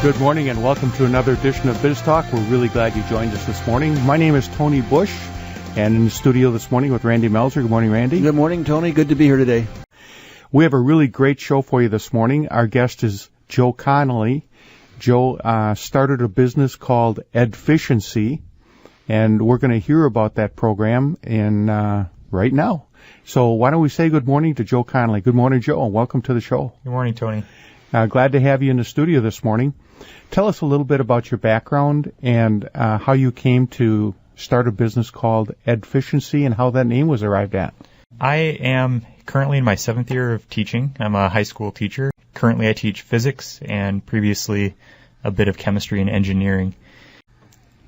Good morning and welcome to another edition of Biz Talk. We're really glad you joined us this morning. My name is Tony Busch, and in the studio this morning with Randy Melzer. Good morning, Randy. Good morning, Tony. Good to be here today. We have a really great show for you this morning. Our guest is Joe Connelly. Joe started a business called Edficiency, and we're going to hear about that program right now. So why don't we say good morning to Joe Connelly. Good morning, Joe, and welcome to the show. Good morning, Tony. Glad to have you in the studio this morning. Tell us a little bit about your background and how you came to start a business called Edficiency and how that name was arrived at. I am currently in my 7th year of teaching. I'm a high school teacher. Currently I teach physics and previously a bit of chemistry and engineering.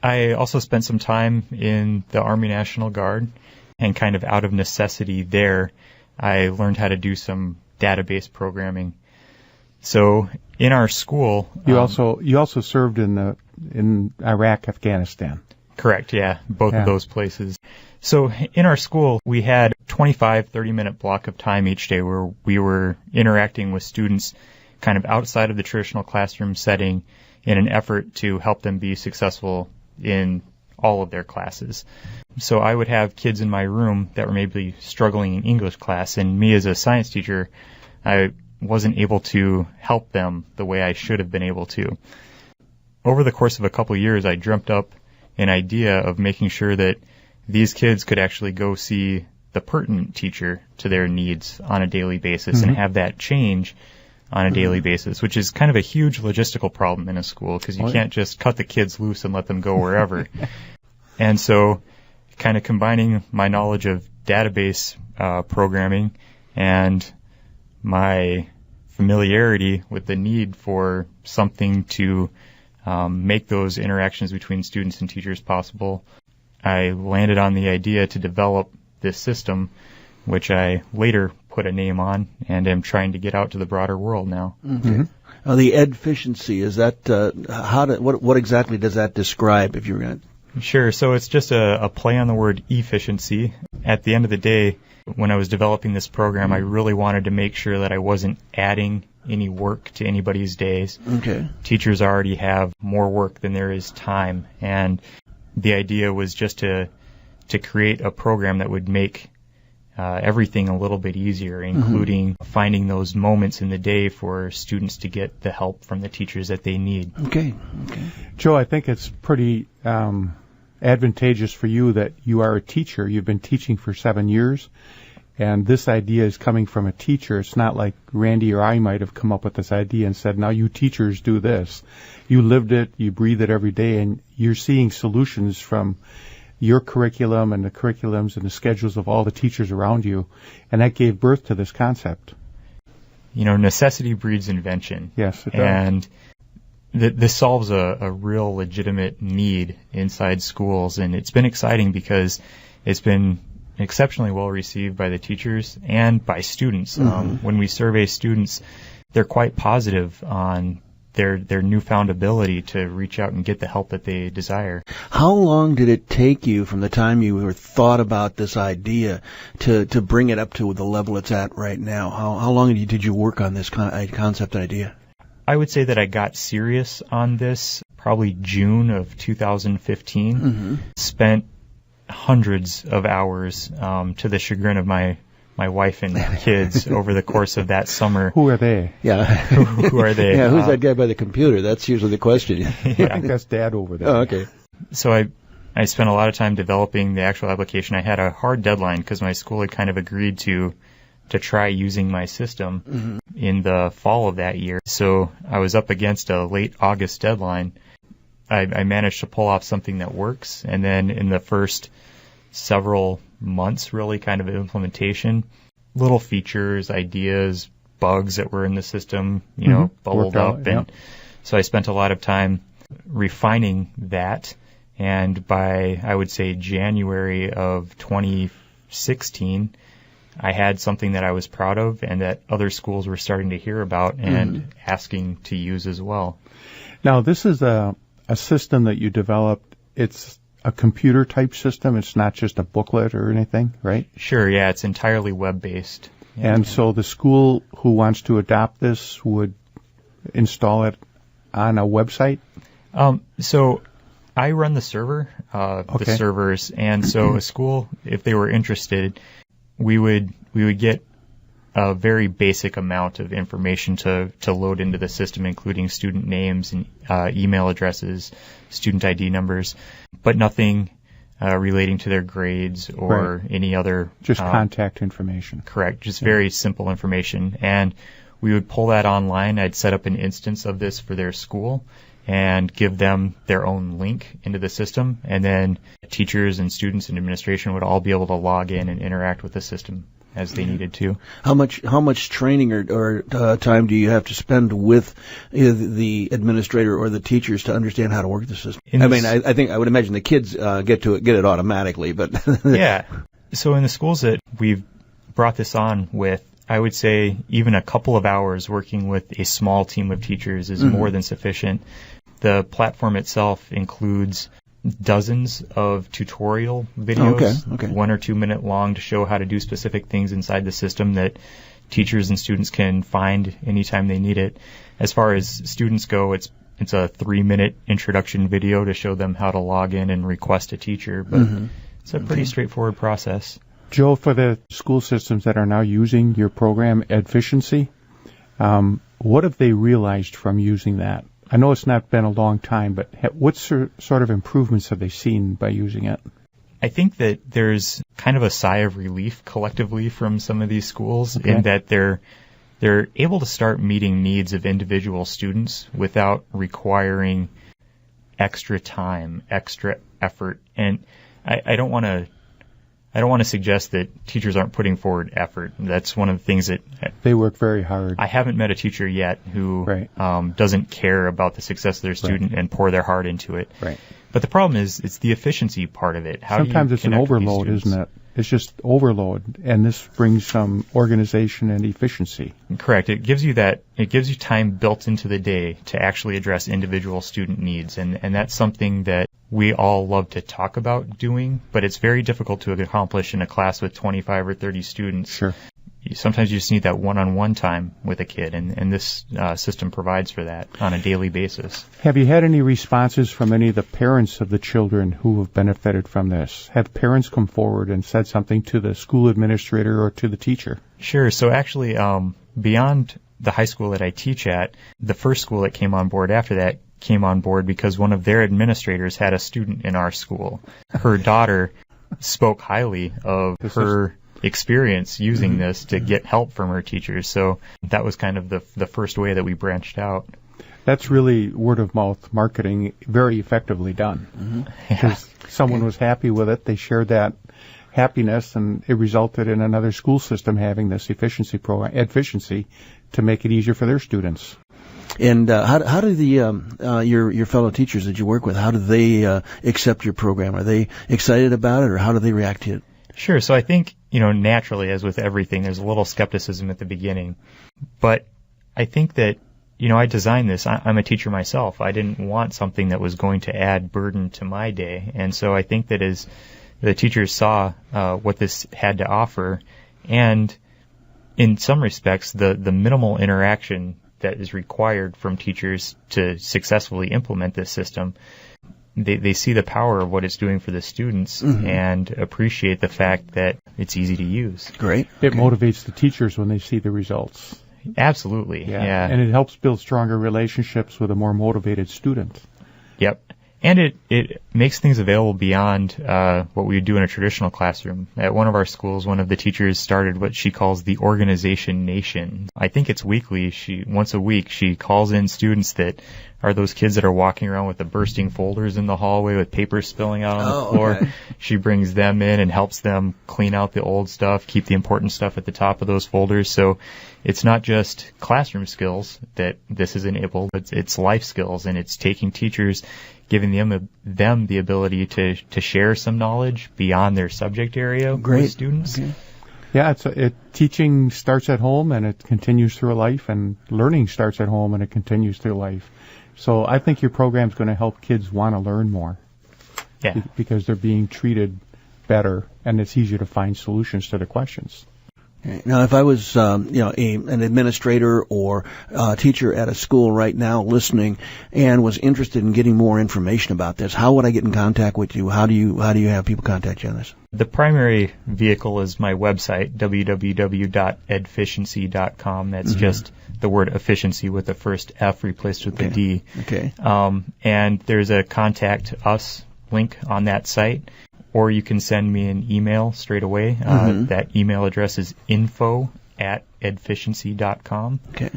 I also spent some time in the Army National Guard, and kind of out of necessity there, I learned how to do some database programming. So in our school, you also served in Iraq, Afghanistan. Correct, yeah, both of those places. So in our school, we had 30-minute block of time each day where we were interacting with students kind of outside of the traditional classroom setting in an effort to help them be successful in all of their classes. So I would have kids in my room that were maybe struggling in English class, and me as a science teacher, I wasn't able to help them the way I should have been able to. Over the course of a couple of years, I dreamt up an idea of making sure that these kids could actually go see the pertinent teacher to their needs on a daily basis and have that change on a daily basis, which is kind of a huge logistical problem in a school because you can't just cut the kids loose and let them go wherever. And so kind of combining my knowledge of database programming and my familiarity with the need for something to make those interactions between students and teachers possible, I landed on the idea to develop this system, which I later put a name on and am trying to get out to the broader world now. Okay. The Edficiency, is that what exactly does that describe? If you're going to... Sure. So it's just a play on the word efficiency. At the end of the day, when I was developing this program, I really wanted to make sure that I wasn't adding any work to anybody's days. Okay. Teachers already have more work than there is time, and the idea was just to create a program that would make everything a little bit easier, including finding those moments in the day for students to get the help from the teachers that they need. Okay. Joe, I think it's pretty advantageous for you that you are a teacher. You've been teaching for 7 years, and this idea is coming from a teacher. It's not like Randy or I might have come up with this idea and said, now you teachers do this. You lived it, you breathe it every day, and you're seeing solutions from your curriculum and the curriculums and the schedules of all the teachers around you, and that gave birth to this concept. You know, necessity breeds invention. Yes, it does. And this solves a real legitimate need inside schools, and it's been exciting because it's been exceptionally well received by the teachers and by students. When we survey students, they're quite positive on their newfound ability to reach out and get the help that they desire. How long did it take you from the time you thought about this idea to bring it up to the level it's at right now? How long did you work on this concept idea? I would say that I got serious on this probably June of 2015. Spent hundreds of hours to the chagrin of my wife and kids over the course of that summer. Who are they? Yeah. Who are they? Yeah, who's that guy by the computer? That's usually the question. I think that's Dad over there. Oh, okay. So I spent a lot of time developing the actual application. I had a hard deadline because my school had kind of agreed to try using my system in the fall of that year. So I was up against a late August deadline. I managed to pull off something that works, and then in the first several months, really kind of implementation, little features, ideas, bugs that were in the system, bubbled up. And so I spent a lot of time refining that. And by, I would say, January of 2016, I had something that I was proud of and that other schools were starting to hear about and asking to use as well. Now, this is a system that you developed. It's a computer-type system. It's not just a booklet or anything, right? Sure, yeah. It's entirely web-based. And so the school who wants to adopt this would install it on a website? So I run the server, the servers, and so a school, if they were interested, we would get a very basic amount of information to load into the system, including student names and email addresses, student ID numbers, but nothing relating to their grades or any other... Just contact information. Correct. Just very simple information. And we would pull that online. I'd set up an instance of this for their school and give them their own link into the system. And then teachers and students and administration would all be able to log in and interact with the system as they needed to. How much training or time do you have to spend with the administrator or the teachers to understand how to work the system? I would imagine the kids get it automatically, but yeah. So in the schools that we've brought this on with, I would say even a couple of hours working with a small team of teachers is more than sufficient. The platform itself includes dozens of tutorial videos, 1 or 2 minute long, to show how to do specific things inside the system that teachers and students can find anytime they need it. As far as students go, it's a 3-minute introduction video to show them how to log in and request a teacher, but it's a pretty straightforward process. Joe, for the school systems that are now using your program, Edficiency, what have they realized from using that? I know it's not been a long time, but what sort of improvements have they seen by using it? I think that there's kind of a sigh of relief collectively from some of these schools in that they're able to start meeting needs of individual students without requiring extra time, extra effort. And I don't want to suggest that teachers aren't putting forward effort. That's one of the things that... They work very hard. I haven't met a teacher yet who doesn't care about the success of their student and pour their heart into it. Right. But the problem is it's the efficiency part of it. Sometimes it's an overload, isn't it? It's just overload, and this brings some organization and efficiency. Correct. It gives you time built into the day to actually address individual student needs, and that's something that we all love to talk about doing, but it's very difficult to accomplish in a class with 25 or 30 students. Sure. Sometimes you just need that one-on-one time with a kid, and this system provides for that on a daily basis. Have you had any responses from any of the parents of the children who have benefited from this? Have parents come forward and said something to the school administrator or to the teacher? Sure. So actually, beyond the high school that I teach at, the first school that came on board after that came on board because one of their administrators had a student in our school. Her daughter spoke highly of her experience using this to get help from her teachers. So that was kind of the first way that we branched out. That's really word-of-mouth marketing, very effectively done. Because someone was happy with it, they shared that happiness, and it resulted in another school system having this efficiency program, Edficiency, to make it easier for their students. And how do your fellow teachers that you work with, how do they accept your program? Are they excited about it, or how do they react to it? Sure. So I think, naturally, as with everything, there's a little skepticism at the beginning. But I think that, I designed this. I'm a teacher myself. I didn't want something that was going to add burden to my day. And so I think that as the teachers saw what this had to offer, and in some respects, the minimal interaction that is required from teachers to successfully implement this system, they see the power of what it's doing for the students and appreciate the fact that it's easy to use. Great. It motivates the teachers when they see the results. Absolutely. Yeah. And it helps build stronger relationships with a more motivated student. Yep. And it makes things available beyond what we would do in a traditional classroom. At one of our schools, one of the teachers started what she calls the Organization Nation. I think it's weekly. Once a week, she calls in students that are those kids that are walking around with the bursting folders in the hallway with paper spilling out on the floor. Okay. She brings them in and helps them clean out the old stuff, keep the important stuff at the top of those folders. So it's not just classroom skills that this is enabled, it's life skills, and it's taking teachers, giving them the ability to share some knowledge beyond their subject area with students. Okay. Yeah, teaching starts at home and it continues through life, and learning starts at home and it continues through life. So I think your program's going to help kids want to learn more. Yeah. Because they're being treated better, and it's easier to find solutions to their questions. Now, if I was, an administrator or a teacher at a school right now listening and was interested in getting more information about this, how would I get in contact with you? How do you have people contact you on this? The primary vehicle is my website, www.edficiency.com. That's just the word efficiency with the first F replaced with the D. Okay. And there's a contact us link on that site. Or you can send me an email straight away. That email address is info@edficiency.com. Okay.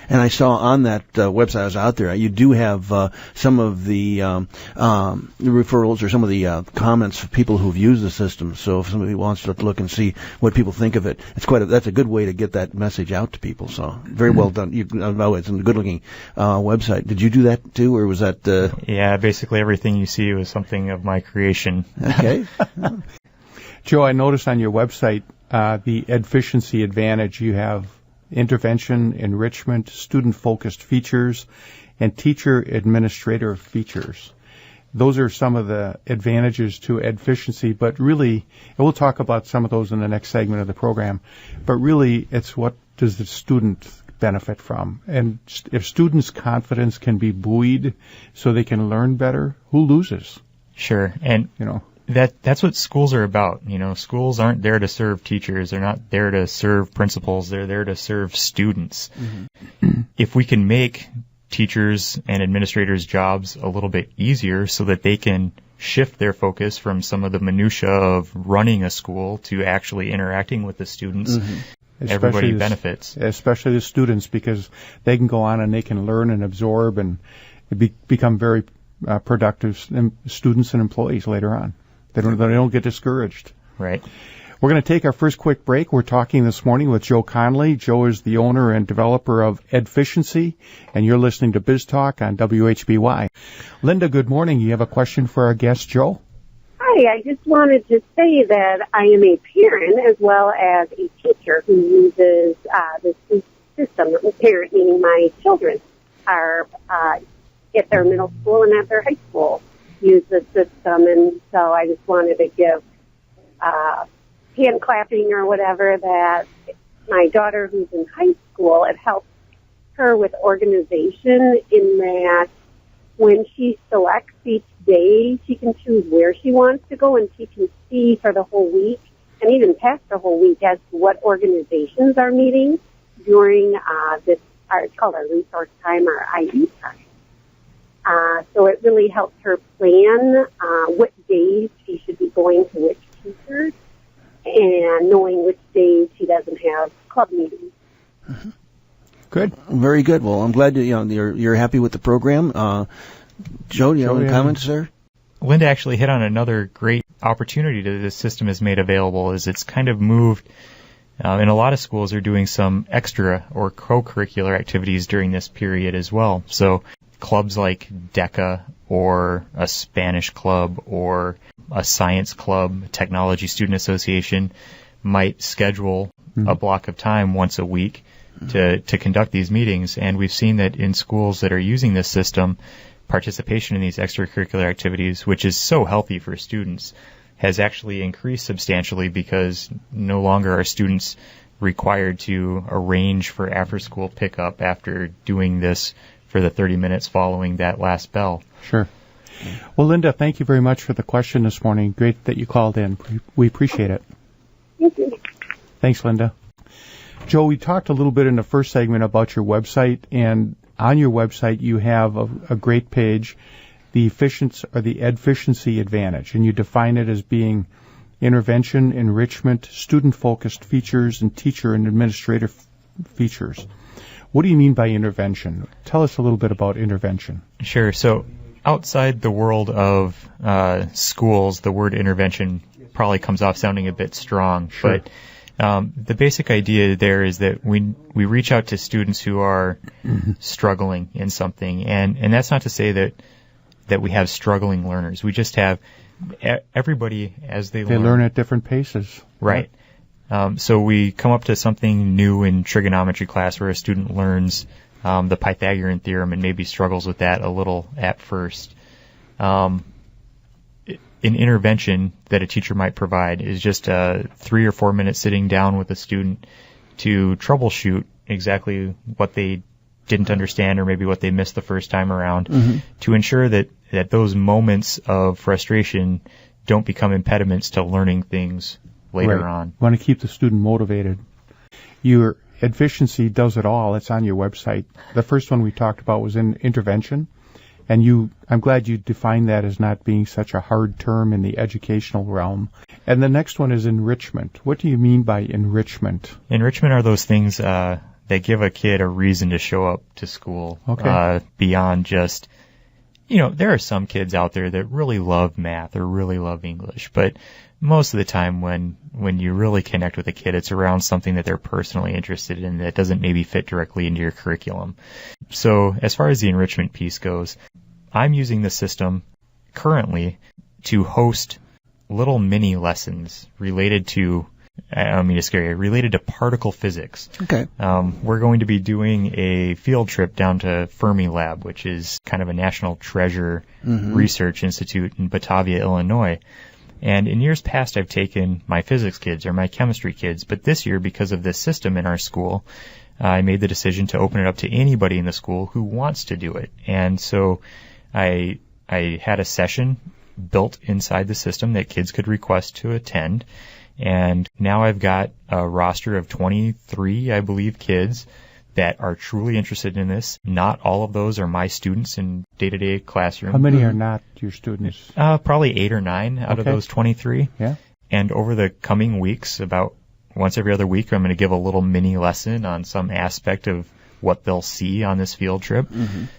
And I saw on that website I was out there, you do have some of the referrals or some of the comments of people who've used the system. So if somebody wants to look and see what people think of it, that's a good way to get that message out to people. So very well done. It's a good-looking website. Did you do that too, or was that? Yeah, basically everything you see was something of my creation. Okay. Joe, I noticed on your website the Edficiency Advantage. You have intervention, enrichment, student-focused features, and teacher-administrator features. Those are some of the advantages to Edficiency, but really, and we'll talk about some of those in the next segment of the program, but really it's what does the student benefit from. And if students' confidence can be buoyed so they can learn better, who loses? Sure. And, that's what schools are about. Schools aren't there to serve teachers. They're not there to serve principals. They're there to serve students. If we can make teachers and administrators' jobs a little bit easier so that they can shift their focus from some of the minutia of running a school to actually interacting with the students, everybody benefits. Especially the students, because they can go on and they can learn and absorb and become very productive students and employees later on. They don't get discouraged. Right. We're going to take our first quick break. We're talking this morning with Joe Connelly. Joe is the owner and developer of Edficiency, and you're listening to Biz Talk on WHBY. Linda, good morning. You have a question for our guest, Joe? Hi, I just wanted to say that I am a parent as well as a teacher who uses this system. Parent meaning my children are at their middle school and at their high school use the system, and so I just wanted to give hand clapping or whatever that my daughter who's in high school, it helps her with organization in that when she selects each day, she can choose where she wants to go, and she can see for the whole week and even past the whole week as to what organizations are meeting during this, it's called our resource time or IE time. So it really helps her plan what days she should be going to which teachers and knowing which days she doesn't have club meetings. Good. Very good. Well, I'm glad you're happy with the program. Joe, do you have any comments, sir? Linda actually hit on another great opportunity that this system has made available is it's kind of moved. In a lot of schools are doing some extra or co-curricular activities during this period as well. So clubs like DECA or a Spanish club or a science club, Technology Student Association might schedule a block of time once a week to conduct these meetings. And we've seen that in schools that are using this system, participation in these extracurricular activities, which is so healthy for students, has actually increased substantially because no longer are students required to arrange for after-school pickup after doing this for the 30 minutes following that last bell. Sure. Well, Linda, thank you very much for the question this morning. Great that you called in. We appreciate it. Thank you. Thanks, Linda. Joe, we talked a little bit in the first segment about your website, and on your website you have a great page, the Edficiency Advantage, and you define it as being intervention, enrichment, student-focused features, and teacher and administrator features. What do you mean by intervention? Tell us a little bit about intervention. Sure. So outside the world of schools, the word intervention probably comes off sounding a bit strong. Sure. But the basic idea there is that we reach out to students who are struggling in something. And that's not to say that we have struggling learners. We just have everybody as they learn. They learn at different paces. Right. So we come up to something new in trigonometry class where a student learns the Pythagorean theorem and maybe struggles with that a little at first. an intervention that a teacher might provide is just 3 or 4 minutes sitting down with a student to troubleshoot exactly what they didn't understand or maybe what they missed the first time around, to ensure that those moments of frustration don't become impediments to learning things later on. You want to keep the student motivated. Your Edficiency does it all. It's on your website. The first one we talked about was in intervention. And I'm glad you defined that as not being such a hard term in the educational realm. And the next one is enrichment. What do you mean by enrichment? Enrichment are those things that give a kid a reason to show up to school. Beyond just, there are some kids out there that really love math or really love English, but most of the time when you really connect with a kid, it's around something that they're personally interested in that doesn't maybe fit directly into your curriculum. So as far as the enrichment piece goes, I'm using the system currently to host little mini lessons related to, I don't mean to scare you, related to particle physics. Okay. We're going to be doing a field trip down to Fermilab, which is kind of a national treasure research institute in Batavia, Illinois. And in years past, I've taken my physics kids or my chemistry kids, but this year, because of this system in our school, I made the decision to open it up to anybody in the school who wants to do it. And so I had a session built inside the system that kids could request to attend. And now I've got a roster of 23, I believe, kids that are truly interested in this. Not all of those are my students in day-to-day classroom. How many are not your students? Probably 8 or 9 out of those 23. Yeah. And over the coming weeks, about once every other week, I'm going to give a little mini lesson on some aspect of what they'll see on this field trip.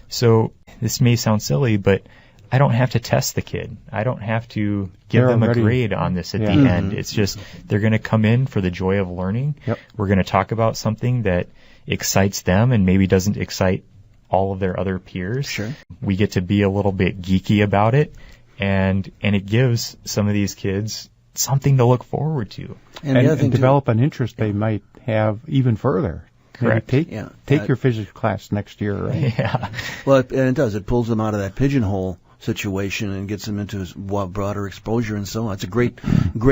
So this may sound silly, but I don't have to test the kid. I don't have to give them a grade on this at the end. It's just they're going to come in for the joy of learning. Yep. We're going to talk about something that excites them and maybe doesn't excite all of their other peers. Sure. We get to be a little bit geeky about it, and it gives some of these kids something to look forward to. And develop an interest they might have even further. Correct. Maybe take your physics class next year, right? Yeah. Well, and it does. It pulls them out of that pigeonhole situation and gets them into broader exposure and so on. It's a great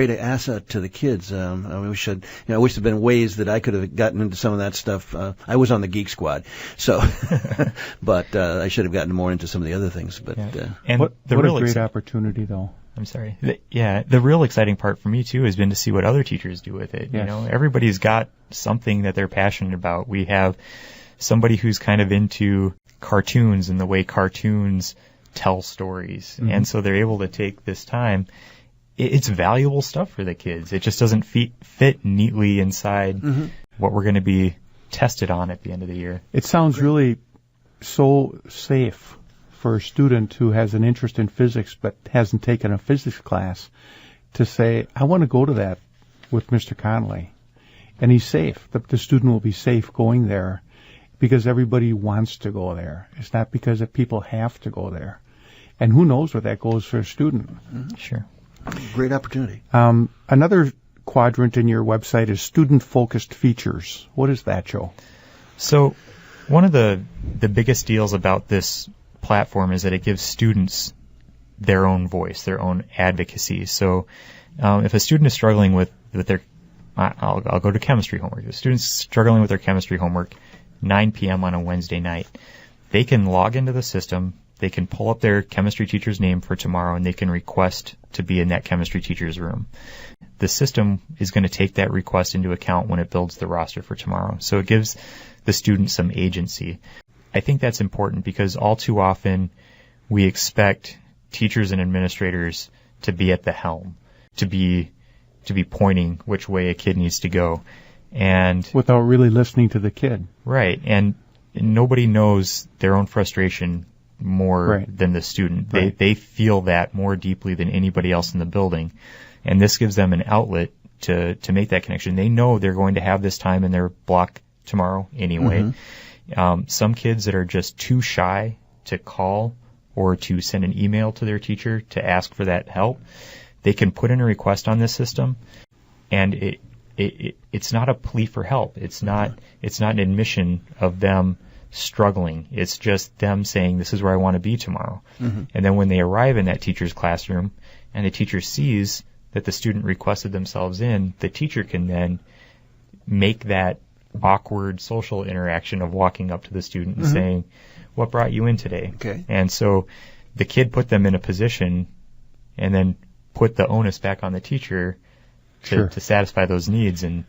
asset to the kids. I wish there'd been ways that I could have gotten into some of that stuff. I was on the Geek Squad, so, but I should have gotten more into some of the other things. But and what a great opportunity, though. I'm sorry. The real exciting part for me too has been to see what other teachers do with it. Yes. Everybody's got something that they're passionate about. We have somebody who's kind of into cartoons and the way cartoons tell stories. And so they're able to take this time. It's valuable stuff for the kids. It just doesn't fit neatly inside what we're going to be tested on at the end of the year. It sounds really so safe for a student who has an interest in physics but hasn't taken a physics class to say, I want to go to that with Mr. Connelly. And he's safe. The student will be safe going there because everybody wants to go there. It's not because people have to go there. And who knows where that goes for a student. Sure. Great opportunity. Another quadrant in your website is student-focused features. What is that, Joe? So one of the biggest deals about this platform is that it gives students their own voice, their own advocacy. So if a student is struggling with their, I'll go to chemistry homework. If a student's struggling with their chemistry homework, 9 p.m. on a Wednesday night, they can log into the system, they can pull up their chemistry teacher's name for tomorrow, and they can request to be in that chemistry teacher's room. The system is going to take that request into account when it builds the roster for tomorrow. So it gives the student some agency. I think that's important because all too often we expect teachers and administrators to be at the helm, to be pointing which way a kid needs to go. And without really listening to the kid. Right. And nobody knows their own frustration more than the student. They feel that more deeply than anybody else in the building. And this gives them an outlet to make that connection. They know they're going to have this time in their block tomorrow anyway. Some kids that are just too shy to call or to send an email to their teacher to ask for that help, they can put in a request on this system, and it's not a plea for help. It's not an admission of them struggling. It's just them saying, this is where I want to be tomorrow. Mm-hmm. And then when they arrive in that teacher's classroom and the teacher sees that the student requested themselves in, the teacher can then make that awkward social interaction of walking up to the student and saying, what brought you in today? Okay. And so the kid put them in a position and then put the onus back on the teacher to satisfy those needs. And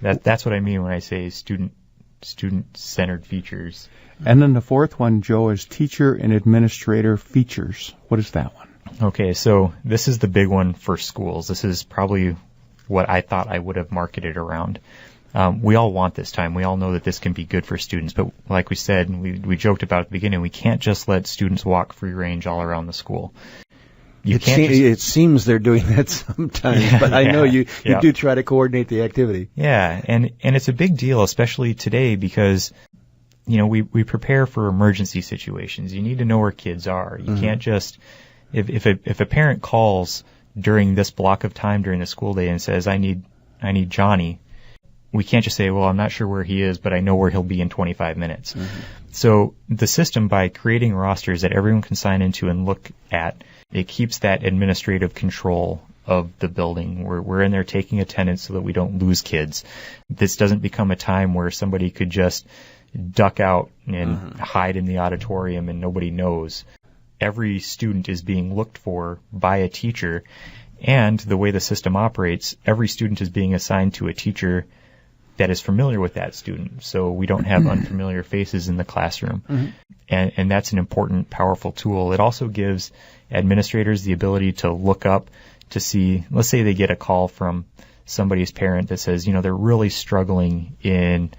that's what I mean when I say student-centered features. And then the fourth one, Joe, is teacher and administrator features. What is that one? Okay, so this is the big one for schools. This is probably what I thought I would have marketed around. We all want this time. We all know that this can be good for students. But like we said, and we joked about at the beginning, we can't just let students walk free range all around the school. It seems they're doing that sometimes, but I know you do try to coordinate the activity. Yeah, and it's a big deal, especially today, because we prepare for emergency situations. You need to know where kids are. You can't just if a parent calls during this block of time during the school day and says, I need Johnny, we can't just say, well, I'm not sure where he is, but I know where he'll be in 25 minutes. So the system, by creating rosters that everyone can sign into and look at, it keeps that administrative control of the building. We're in there taking attendance so that we don't lose kids. This doesn't become a time where somebody could just duck out and hide in the auditorium and nobody knows. Every student is being looked for by a teacher, and the way the system operates, every student is being assigned to a teacher that is familiar with that student, so we don't have unfamiliar faces in the classroom. And that's an important, powerful tool. It also gives administrators the ability to look up to see, let's say they get a call from somebody's parent that says, they're really struggling in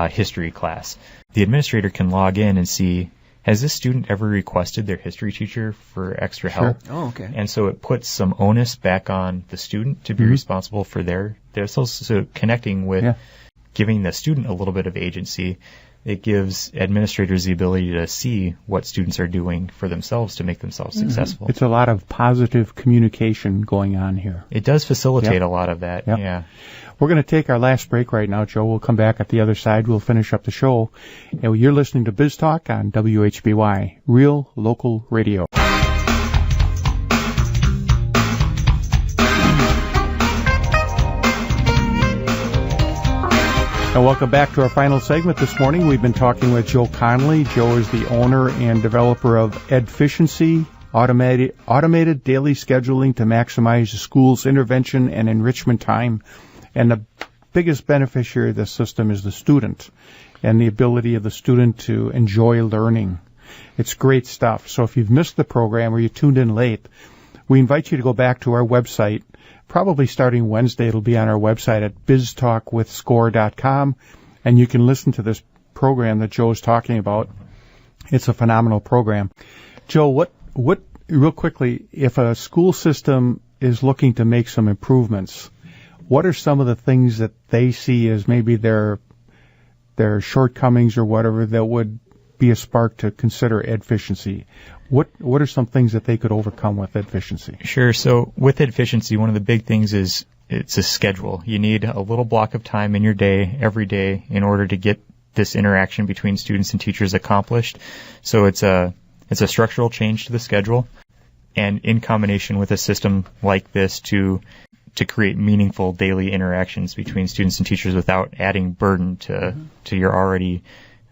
history class. The administrator can log in and see, has this student ever requested their history teacher for extra help? Oh, okay. And so it puts some onus back on the student to be responsible for their so connecting with giving the student a little bit of agency. It gives administrators the ability to see what students are doing for themselves to make themselves successful. It's a lot of positive communication going on here. It does facilitate a lot of that, yeah. We're going to take our last break right now, Joe. We'll come back at the other side. We'll finish up the show. And you're listening to Biz Talk on WHBY, Real Local Radio. And welcome back to our final segment this morning. We've been talking with Joe Connelly. Joe is the owner and developer of Edficiency, automated daily scheduling to maximize the school's intervention and enrichment time. And the biggest beneficiary of this system is the student and the ability of the student to enjoy learning. It's great stuff. So if you've missed the program or you tuned in late, we invite you to go back to our website. Probably starting Wednesday, it'll be on our website at biztalkwithscore.com, and you can listen to this program that Joe's talking about. It's a phenomenal program. Joe, what real quickly, if a school system is looking to make some improvements, what are some of the things that they see as maybe their shortcomings or whatever that would be a spark to consider Edficiency? What are some things that they could overcome with Edficiency? Sure. So with Edficiency, one of the big things is it's a schedule. You need a little block of time in your day, every day, in order to get this interaction between students and teachers accomplished. So it's a structural change to the schedule, and in combination with a system like this to create meaningful daily interactions between students and teachers without adding burden to your already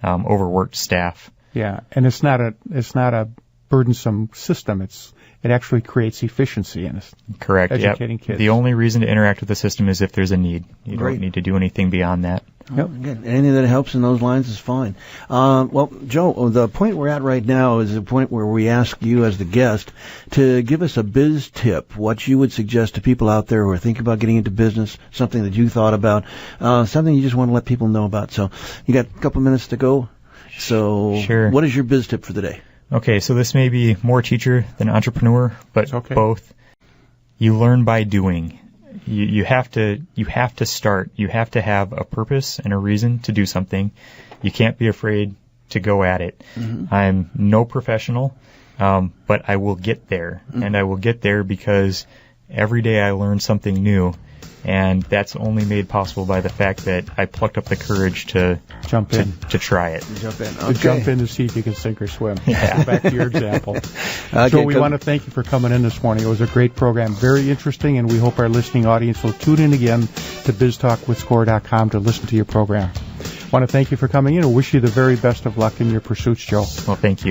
overworked staff. Yeah, and it's not a burdensome system. It actually creates efficiency in us. Correct. Educating kids. The only reason to interact with the system is if there's a need. You don't need to do anything beyond that. Again, anything that helps in those lines is fine. Well, Joe, the point we're at right now is the point where we ask you as the guest to give us a biz tip, what you would suggest to people out there who are thinking about getting into business, something that you thought about, something you just want to let people know about. So you got a couple minutes to go. So sure. What is your biz tip for the day? Okay, so this may be more teacher than entrepreneur, but both. You learn by doing. You have to start. You have to have a purpose and a reason to do something. You can't be afraid to go at it. I'm no professional, but I will get there, and I will get there because every day I learn something new. And that's only made possible by the fact that I plucked up the courage to jump in, to try it. Jump in. Okay. To jump in to see if you can sink or swim. Yeah. Back to your example. Okay, so we want to thank you for coming in this morning. It was a great program, very interesting, and we hope our listening audience will tune in again to BizTalkWithScore.com to listen to your program. I want to thank you for coming in and wish you the very best of luck in your pursuits, Joe. Well, thank you.